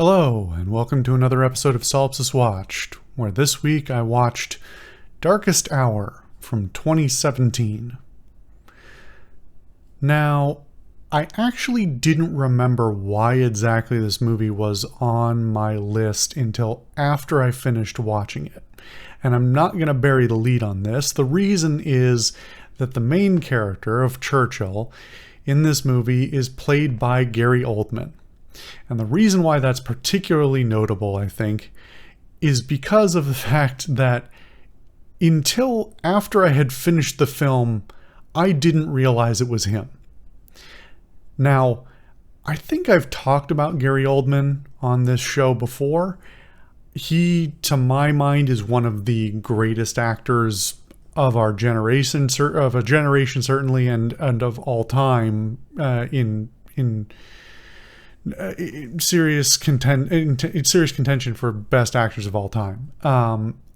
Hello, and welcome to another episode of Solipsist Watched, where this week I watched Darkest Hour from 2017. Now, I actually didn't remember why exactly this movie was on my list until after I finished watching it. And I'm not going to bury the lead on this. The reason is that the main character of Churchill in this movie is played by Gary Oldman. And the reason why that's particularly notable, I think, is because of the fact that until after I had finished the film, I didn't realize it was him. Now, I think I've talked about Gary Oldman on this show before. He, to my mind, is one of the greatest actors of our generation, of a generation certainly, and of all time in serious contention for best actors of all time.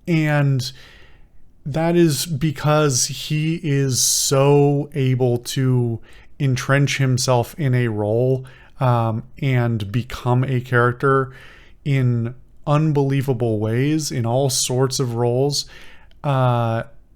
And that is because he is so able to entrench himself in a role and become a character in unbelievable ways in all sorts of roles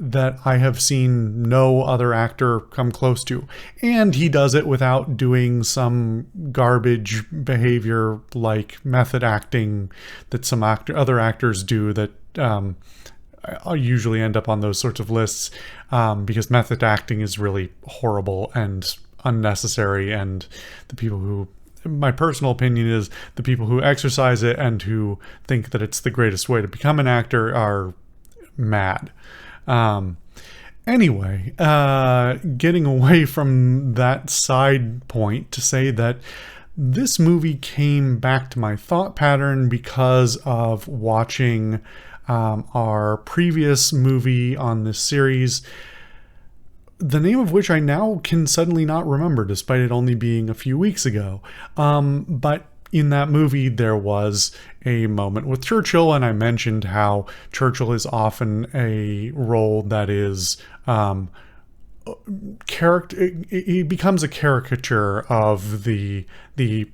that I have seen no other actor come close to. And he does it without doing some garbage behavior like method acting that some other actors do that I usually end up on those sorts of lists because method acting is really horrible and unnecessary, and the people who, my personal opinion is, the people who exercise it and who think that it's the greatest way to become an actor are mad. Anyway, getting away from that side point to say that this movie came back to my thought pattern because of watching our previous movie on this series, the name of which I now can suddenly not remember despite it only being a few weeks ago. But in that movie, there was a moment with Churchill, and I mentioned how Churchill is often a role that is he becomes a caricature of the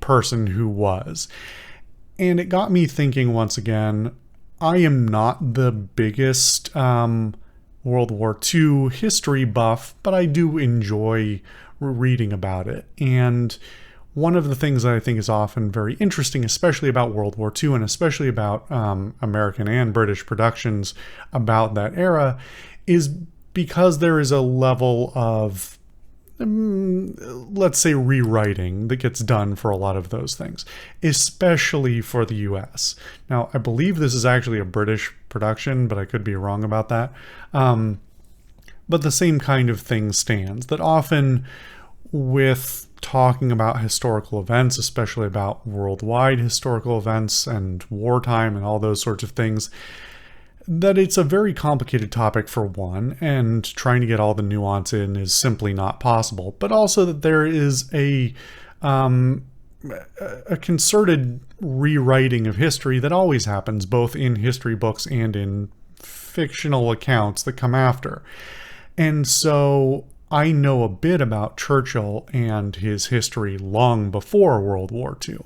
person who was. And it got me thinking once again, I am not the biggest World War II history buff, but I do enjoy reading about it. And one of the things that I think is often very interesting, especially about World War II and especially about American and British productions about that era, is because there is a level of, let's say, rewriting that gets done for a lot of those things, especially for the US. Now, I believe this is actually a British production, but I could be wrong about that. But the same kind of thing stands, that often with talking about historical events, especially about worldwide historical events and wartime and all those sorts of things, that it's a very complicated topic for one, and trying to get all the nuance in is simply not possible, but also that there is a concerted rewriting of history that always happens, both in history books and in fictional accounts that come after. And so I know a bit about Churchill and his history long before World War II.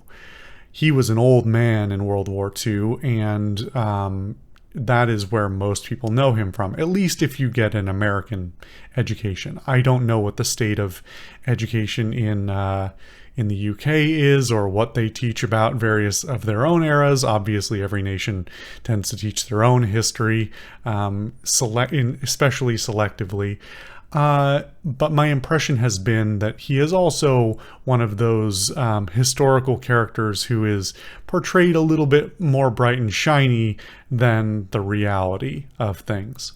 He was an old man in World War II, and that is where most people know him from, at least if you get an American education. I don't know what the state of education in the UK is, or what they teach about various of their own eras. Obviously, every nation tends to teach their own history, especially selectively. But my impression has been that he is also one of those historical characters who is portrayed a little bit more bright and shiny than the reality of things.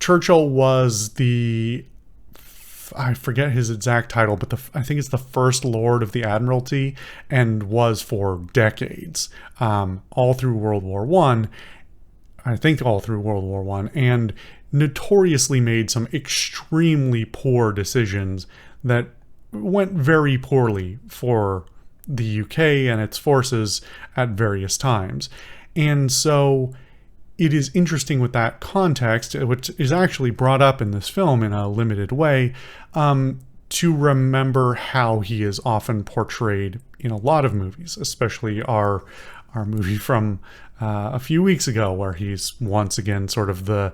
Churchill was I forget his exact title, but I think it's the First Lord of the Admiralty, and was for decades, all through World War I. I think all through World War I, and notoriously made some extremely poor decisions that went very poorly for the UK and its forces at various times. And so it is interesting with that context, which is actually brought up in this film in a limited way, to remember how he is often portrayed in a lot of movies, especially our movie from a few weeks ago, where he's once again sort of the,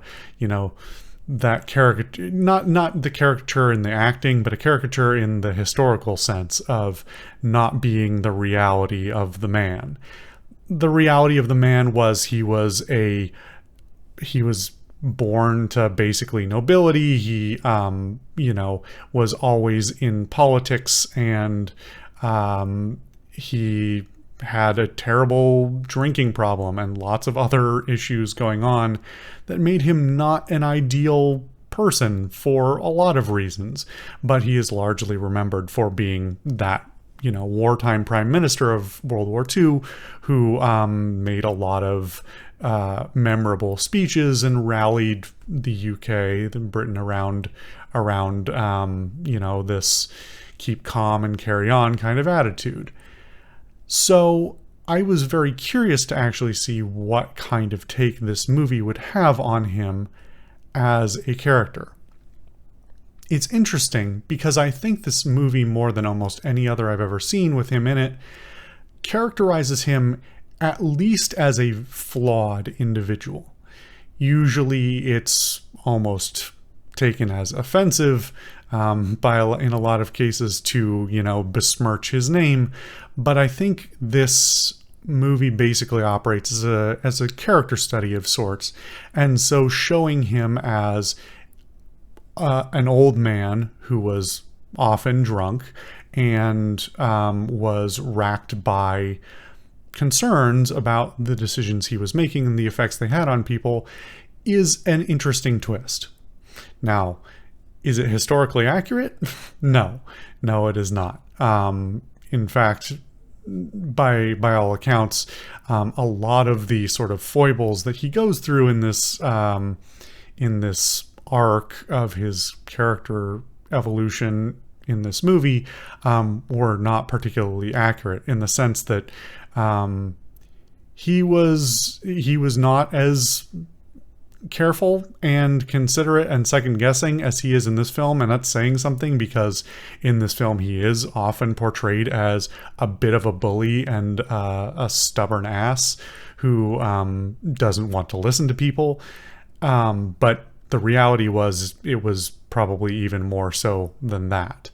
that caricature, not the caricature in the acting, but a caricature in the historical sense of not being the reality of the man. The reality of the man was he was born to basically nobility. He, was always in politics, and he had a terrible drinking problem and lots of other issues going on that made him not an ideal person for a lot of reasons. But he is largely remembered for being that, wartime prime minister of World War II who made a lot of memorable speeches and rallied the UK, Britain around this keep calm and carry on kind of attitude. So I was very curious to actually see what kind of take this movie would have on him as a character. It's interesting because I think this movie, more than almost any other I've ever seen with him in it, characterizes him at least as a flawed individual. Usually it's almost taken as offensive in a lot of cases to, besmirch his name. But I think this movie basically operates as a character study of sorts. And so showing him as an old man who was often drunk and was racked by concerns about the decisions he was making and the effects they had on people is an interesting twist. Now, is it historically accurate? No, it is not. In fact, by all accounts, a lot of the sort of foibles that he goes through in this arc of his character evolution in this movie were not particularly accurate, in the sense that he was not as careful and considerate and second guessing as he is in this film. And that's saying something, because in this film he is often portrayed as a bit of a bully and a stubborn ass who doesn't want to listen to people. But the reality was, it was probably even more so than that.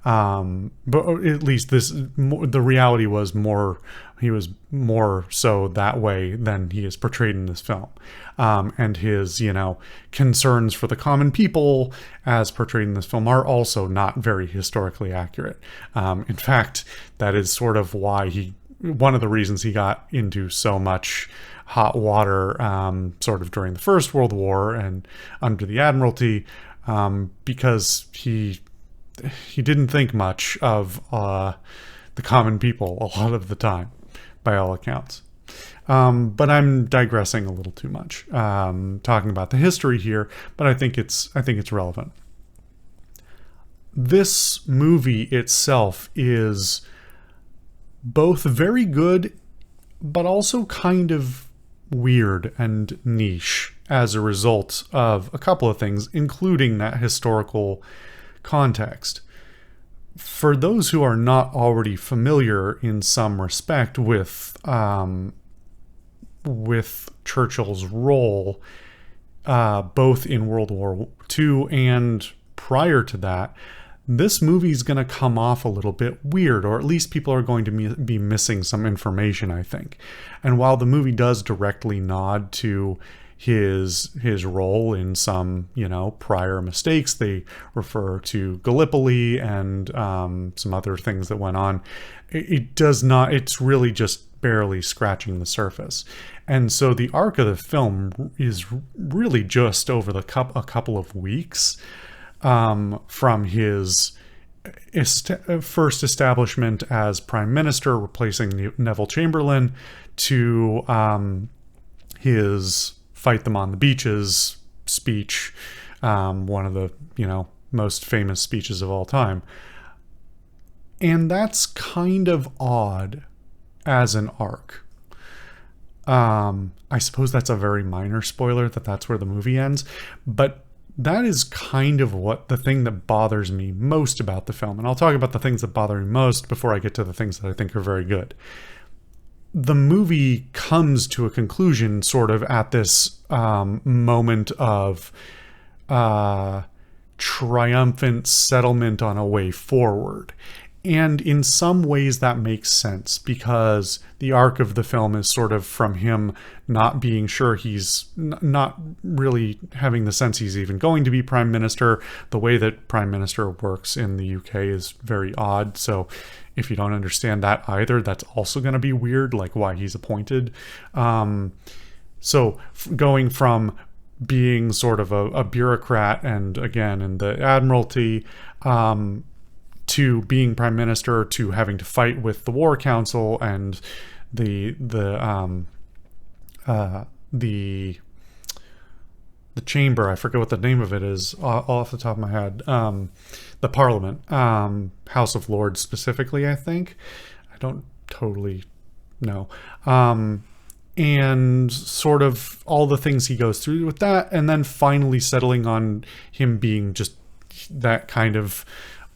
But at least the reality was he was more so that way than he is portrayed in this film. And his, concerns for the common people as portrayed in this film are also not very historically accurate. In fact, that is sort of why one of the reasons he got into so much hot water, sort of during the First World War and under the Admiralty, because he didn't think much of the common people a lot of the time, by all accounts. But I'm digressing a little too much, talking about the history here, but I think it's relevant. This movie itself is both very good, but also kind of weird and niche as a result of a couple of things, including that historical context. For those who are not already familiar in some respect with Churchill's role, both in World War II and prior to that, this movie's going to come off a little bit weird, or at least people are going to be missing some information, I think. And while the movie does directly nod to his role in some, prior mistakes, they refer to Gallipoli and some other things that went on. It does not, it's really just barely scratching the surface. And so the arc of the film is really just over a couple of weeks, from his first establishment as prime minister, replacing Neville Chamberlain, to his fight them on the beaches speech, one of the most famous speeches of all time. And that's kind of odd as an arc. I suppose that's a very minor spoiler, that's where the movie ends, but that is kind of what the thing that bothers me most about the film. And I'll talk about the things that bother me most before I get to the things that I think are very good. The movie comes to a conclusion sort of at this moment of triumphant settlement on a way forward. And in some ways that makes sense, because the arc of the film is sort of from him not being sure, he's not really having the sense he's even going to be prime minister. The way that prime minister works in the UK is very odd. So if you don't understand that either, that's also going to be weird, like why he's appointed. So going from being sort of a bureaucrat, and again in the Admiralty, to being prime minister, to having to fight with the War Council and the chamber. I forget what the name of it is off the top of my head. The Parliament, House of Lords specifically, I think. I don't totally know. And sort of all the things he goes through with that, and then finally settling on him being just that kind of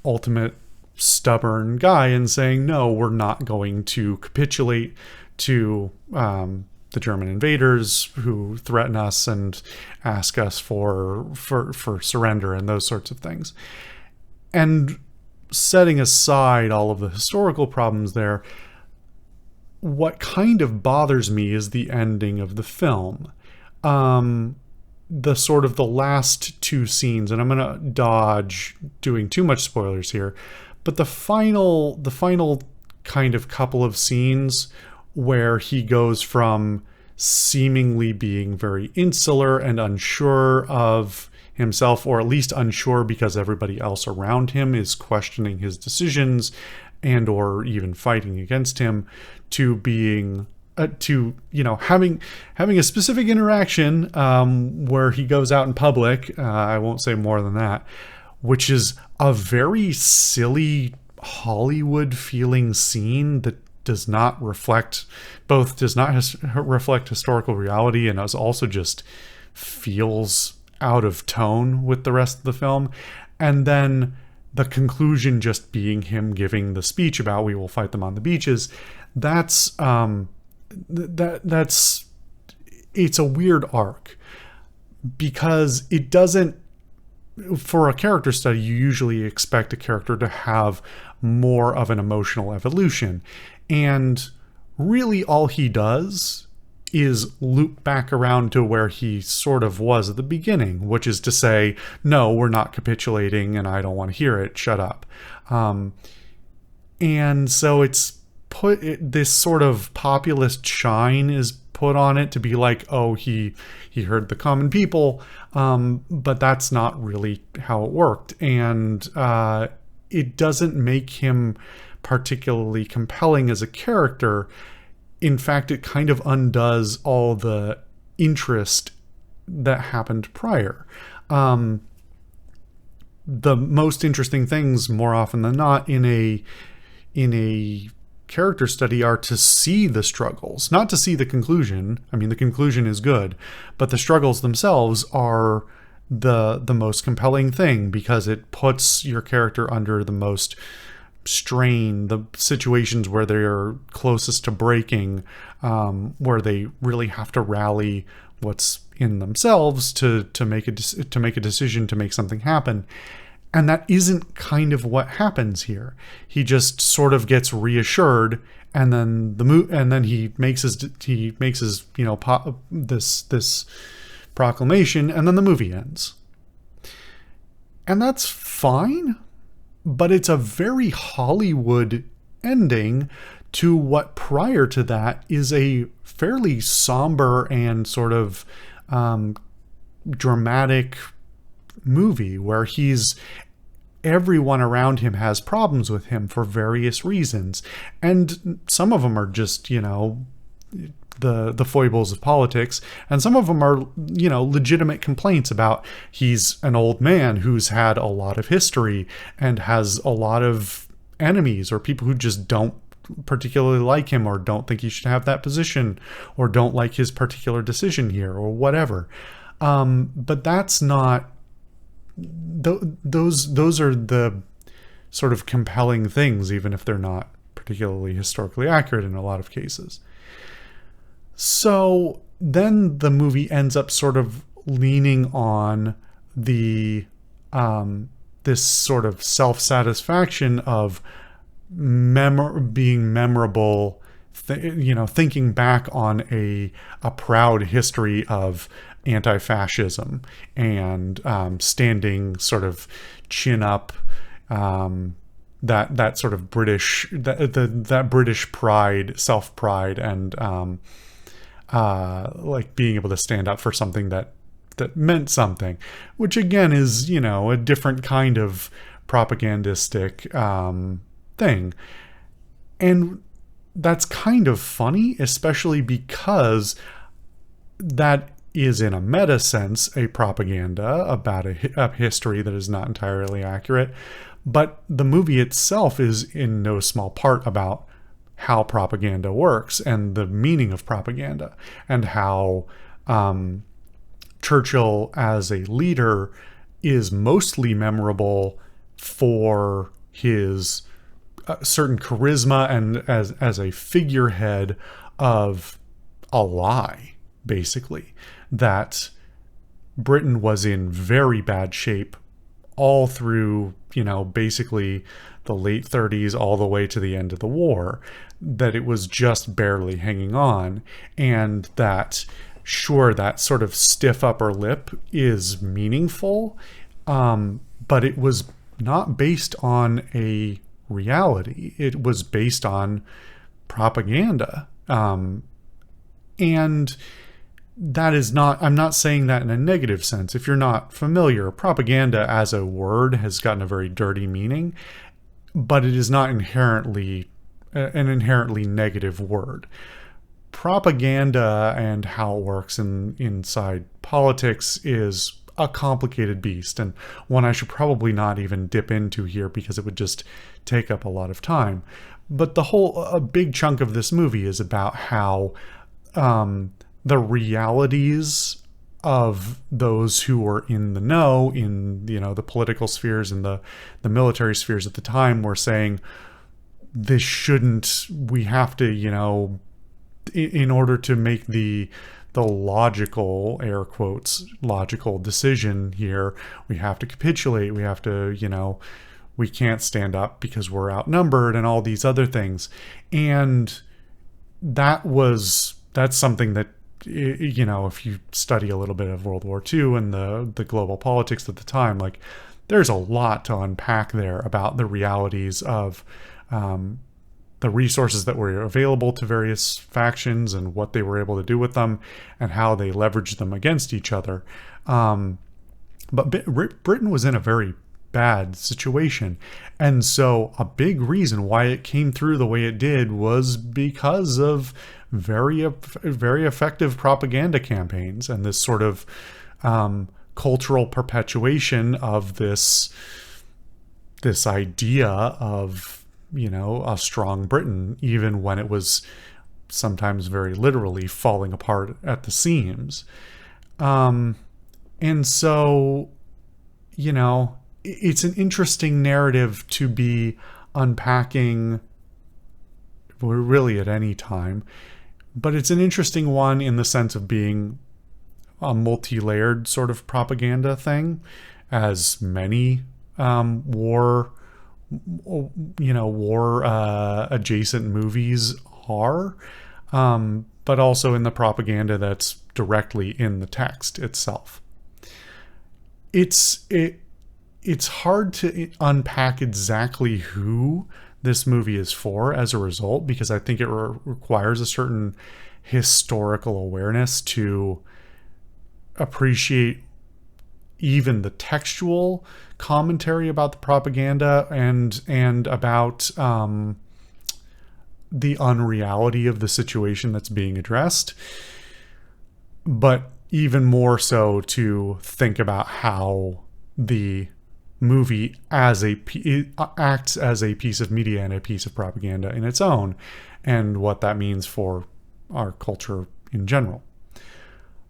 ultimate stubborn guy and saying, no, we're not going to capitulate to the German invaders who threaten us and ask us for surrender and those sorts of things. And setting aside all of the historical problems there, what kind of bothers me is the ending of the film. The sort of the last two scenes, and I'm going to dodge doing too much spoilers here, but the final kind of couple of scenes where he goes from seemingly being very insular and unsure of himself, or at least unsure because everybody else around him is questioning his decisions and or even fighting against him, to being having a specific interaction where he goes out in public. I won't say more than that, which is a very silly Hollywood feeling scene that does not reflect historical reality, and also just feels out of tone with the rest of the film. And then the conclusion just being him giving the speech about we will fight them on the beaches. That's it's a weird arc, because it doesn't, for a character study, you usually expect a character to have more of an emotional evolution. And really all he does is loop back around to where he sort of was at the beginning, which is to say, no, we're not capitulating and I don't want to hear it. Shut up. And so it's this sort of populist shine is put on it to be like, oh, he heard the common people. But that's not really how it worked. And it doesn't make him particularly compelling as a character. In fact, it kind of undoes all the interest that happened prior. The most interesting things, more often than not, in a character study are to see the struggles, not to see the conclusion. I mean, the conclusion is good, but the struggles themselves are the most compelling thing, because it puts your character under the most strain, the situations where they're closest to breaking, where they really have to rally what's in themselves to make a decision, to make something happen. And that isn't kind of what happens here. He just sort of gets reassured, and then he makes his this proclamation, and then the movie ends. And that's fine, but it's a very Hollywood ending to what prior to that is a fairly somber and sort of dramatic movie, where everyone around him has problems with him for various reasons. And some of them are just, the foibles of politics, and some of them are, legitimate complaints about he's an old man who's had a lot of history and has a lot of enemies, or people who just don't particularly like him, or don't think he should have that position, or don't like his particular decision here, or whatever. But that's not those are the sort of compelling things, even if they're not particularly historically accurate in a lot of cases. So then the movie ends up sort of leaning on the this sort of self-satisfaction of being memorable, thinking back on a proud history of anti-fascism and standing sort of chin up, that sort of British that British pride, self pride, and like being able to stand up for something that meant something, which again is a different kind of propagandistic thing. And that's kind of funny, especially because that is in a meta sense a propaganda about a history that is not entirely accurate. But the movie itself is in no small part about how propaganda works and the meaning of propaganda, and how Churchill as a leader is mostly memorable for his certain charisma and as a figurehead of a lie, basically, that Britain was in very bad shape all through, basically the late 30s all the way to the end of the war, that it was just barely hanging on, and that, sure, that sort of stiff upper lip is meaningful, but it was not based on a reality. It was based on propaganda. And that is not, I'm not saying that in a negative sense. If you're not familiar, propaganda as a word has gotten a very dirty meaning, but it is not inherently an inherently negative word. Propaganda and how it works inside politics is a complicated beast, and one I should probably not even dip into here because it would just take up a lot of time. But a big chunk of this movie is about how the realities of those who were in the know, in the political spheres and the military spheres at the time, were saying this shouldn't. We have to, in order to make the logical, air quotes, logical decision here, we have to capitulate. We have to, we can't stand up because we're outnumbered and all these other things. And that's something that, if you study a little bit of World War II and the global politics at the time, like, there's a lot to unpack there about the realities of the resources that were available to various factions and what they were able to do with them and how they leveraged them against each other. But Britain was in a very bad situation. And so a big reason why it came through the way it did was because of very effective propaganda campaigns and this sort of cultural perpetuation of this idea of, a strong Britain, even when it was sometimes very literally falling apart at the seams. And so, it's an interesting narrative to be unpacking really at any time, but it's an interesting one in the sense of being a multi-layered sort of propaganda thing, as many war adjacent movies are, but also in the propaganda that's directly in the text itself. It's hard to unpack exactly who this movie is for as a result, because I think it requires a certain historical awareness to appreciate even the textual commentary about the propaganda and about the unreality of the situation that's being addressed, but even more so to think about how the movie acts as a piece of media and a piece of propaganda in its own, and what that means for our culture in general.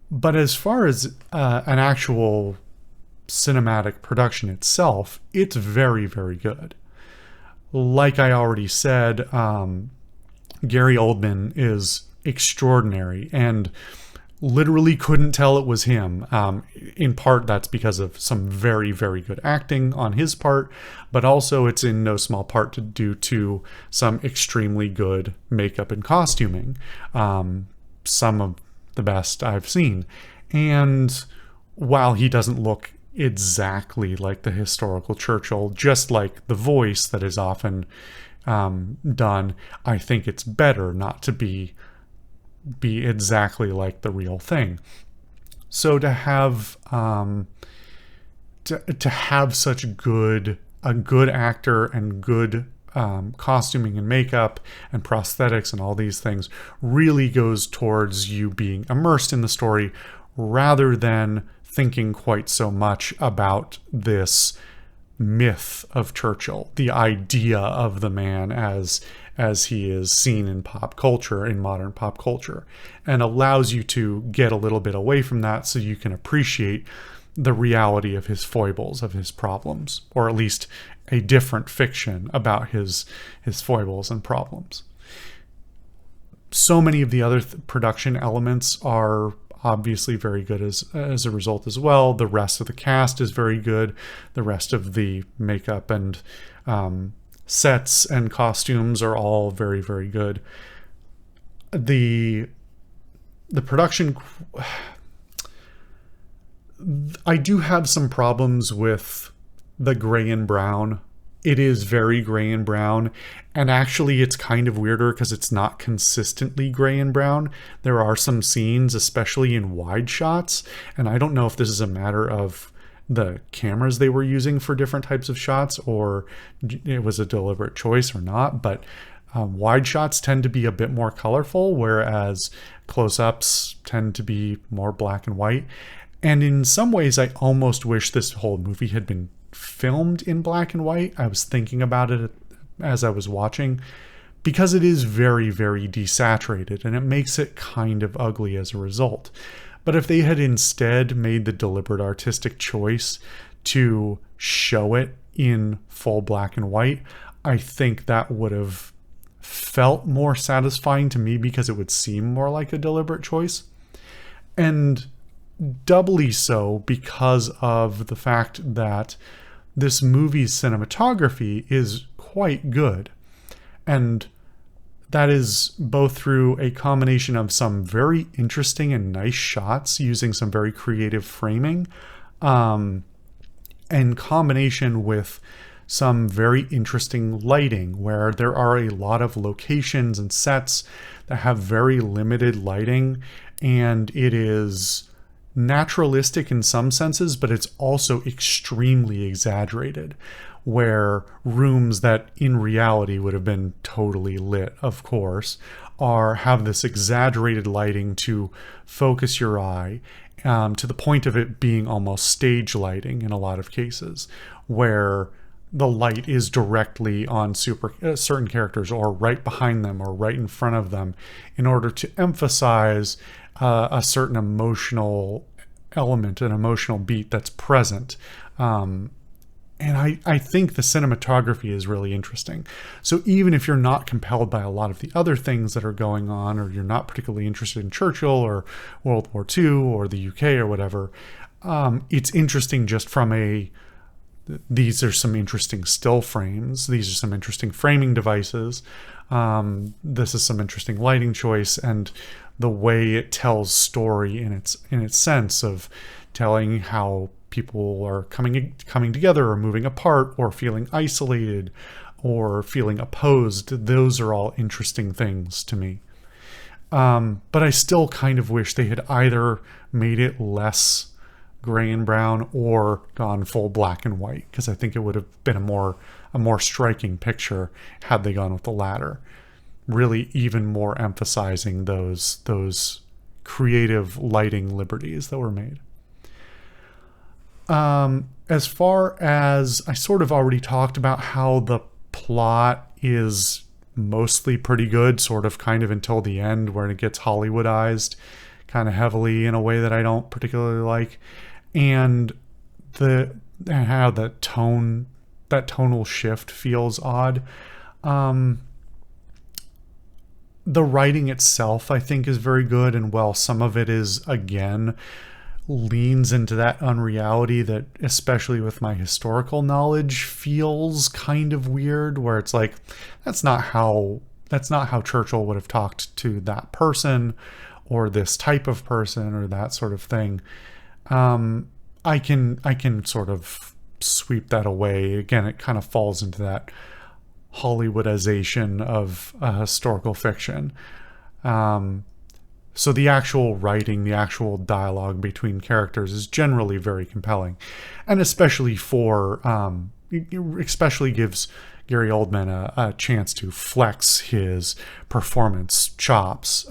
But as far as an actual cinematic production itself, it's very, very good. Like I already said, Gary Oldman is extraordinary and literally couldn't tell it was him. In part, that's because of some very, very good acting on his part, but also it's in no small part due to some extremely good makeup and costuming. Some of the best I've seen. And while he doesn't look exactly like the historical Churchill, just like the voice that is often done, I think it's better not to be exactly like the real thing. So to have to have such a good actor and good costuming and makeup and prosthetics and all these things really goes towards you being immersed in the story rather than thinking quite so much about this myth of Churchill, the idea of the man as he is seen in pop culture, in modern pop culture, and allows you to get a little bit away from that so you can appreciate the reality of his foibles, of his problems, or at least a different fiction about his foibles and problems. So many of the other production elements are obviously very good as a result as well. The rest of the cast is very good. The rest of the makeup and sets and costumes are all very, very good. The production, I do have some problems with the gray and brown. It is very gray and brown, and actually it's kind of weirder because it's not consistently gray and brown. There are some scenes, especially in wide shots, and I don't know if this is a matter of the cameras they were using for different types of shots or it was a deliberate choice or not, but wide shots tend to be a bit more colorful, whereas close-ups tend to be more black and white. And in some ways, I almost wish this whole movie had been filmed in black and white. I was thinking about it as I was watching, because it is very, very desaturated and it makes it kind of ugly as a result. But if they had instead made the deliberate artistic choice to show it in full black and white, I think that would have felt more satisfying to me because it would seem more like a deliberate choice. And doubly so because of the fact that this movie's cinematography is quite good. And that is both through a combination of some very interesting and nice shots using some very creative framing, in combination with some very interesting lighting, where there are a lot of locations and sets that have very limited lighting, and it is naturalistic in some senses, but it's also extremely exaggerated, where rooms that in reality would have been totally lit, of course, have this exaggerated lighting to focus your eye, to the point of it being almost stage lighting in a lot of cases, where the light is directly on certain characters or right behind them or right in front of them in order to emphasize a certain emotional element, an emotional beat that's present. And I think the cinematography is really interesting. So even if you're not compelled by a lot of the other things that are going on, or you're not particularly interested in Churchill or World War II or the UK or whatever, it's interesting just from these are some interesting still frames. These are some interesting framing devices. This is some interesting lighting choice, and the way it tells story in its sense of telling how people are coming together or moving apart or feeling isolated or feeling opposed. Those are all interesting things to me. But I still kind of wish they had either made it less gray and brown or gone full black and white, because I think it would have been a more striking picture had they gone with the latter, really even more emphasizing those creative lighting liberties that were made. As far as I sort of already talked about how the plot is mostly pretty good, sort of kind of until the end where it gets Hollywoodized kind of heavily in a way that I don't particularly like. And the and how that tonal shift feels odd. Um, the writing itself, I think, is very good, and while some of it is, again, leans into that unreality that, especially with my historical knowledge, feels kind of weird, where it's like, that's not how Churchill would have talked to that person or this type of person or that sort of thing. I can sort of sweep that away. Again, it kind of falls into that Hollywoodization of historical fiction. So the actual writing, the actual dialogue between characters is generally very compelling, and especially especially gives Gary Oldman a chance to flex his performance chops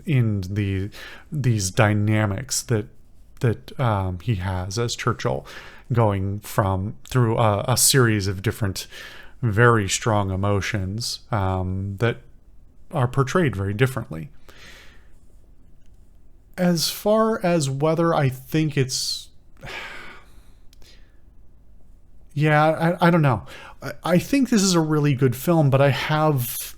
in these dynamics that he has as Churchill, going through a series of different very strong emotions that are portrayed very differently. As far as whether I think it's... Yeah, I don't know. I think this is a really good film, but I have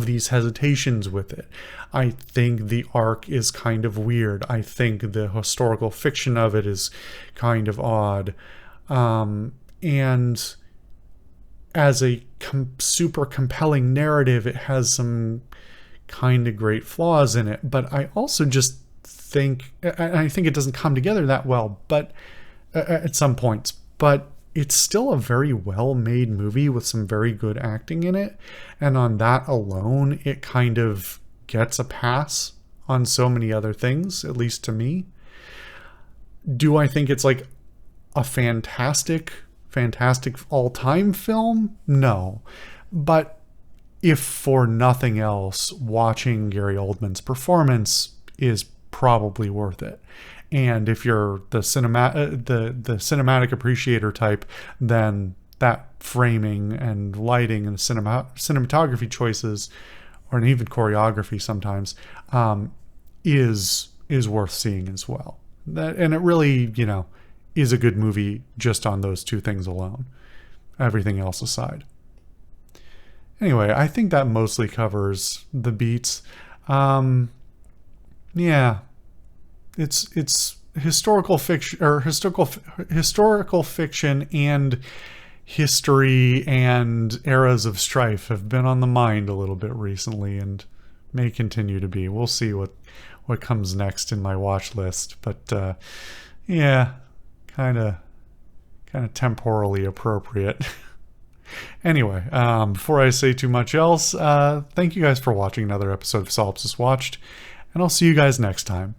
these hesitations with it. I think the arc is kind of weird. I think the historical fiction of it is kind of odd. And as a super compelling narrative, it has some kind of great flaws in it. But I also just think, I think it doesn't come together that well, but at some points. But it's still a very well-made movie with some very good acting in it. And on that alone, it kind of gets a pass on so many other things, at least to me. Do I think it's like a fantastic all-time film? No. But if for nothing else, watching Gary Oldman's performance is probably worth it. And if you're the cinematic appreciator type, then that framing and lighting and cinematography choices, or even choreography sometimes, is worth seeing as well. And it really, is a good movie just on those two things alone, everything else aside. Anyway, I think that mostly covers the beats. Yeah. It's historical fiction, or historical fiction, and history and eras of strife have been on the mind a little bit recently, and may continue to be. We'll see what comes next in my watch list, but yeah, kind of temporally appropriate. Anyway, before I say too much else, thank you guys for watching another episode of Solipsist Watched, and I'll see you guys next time.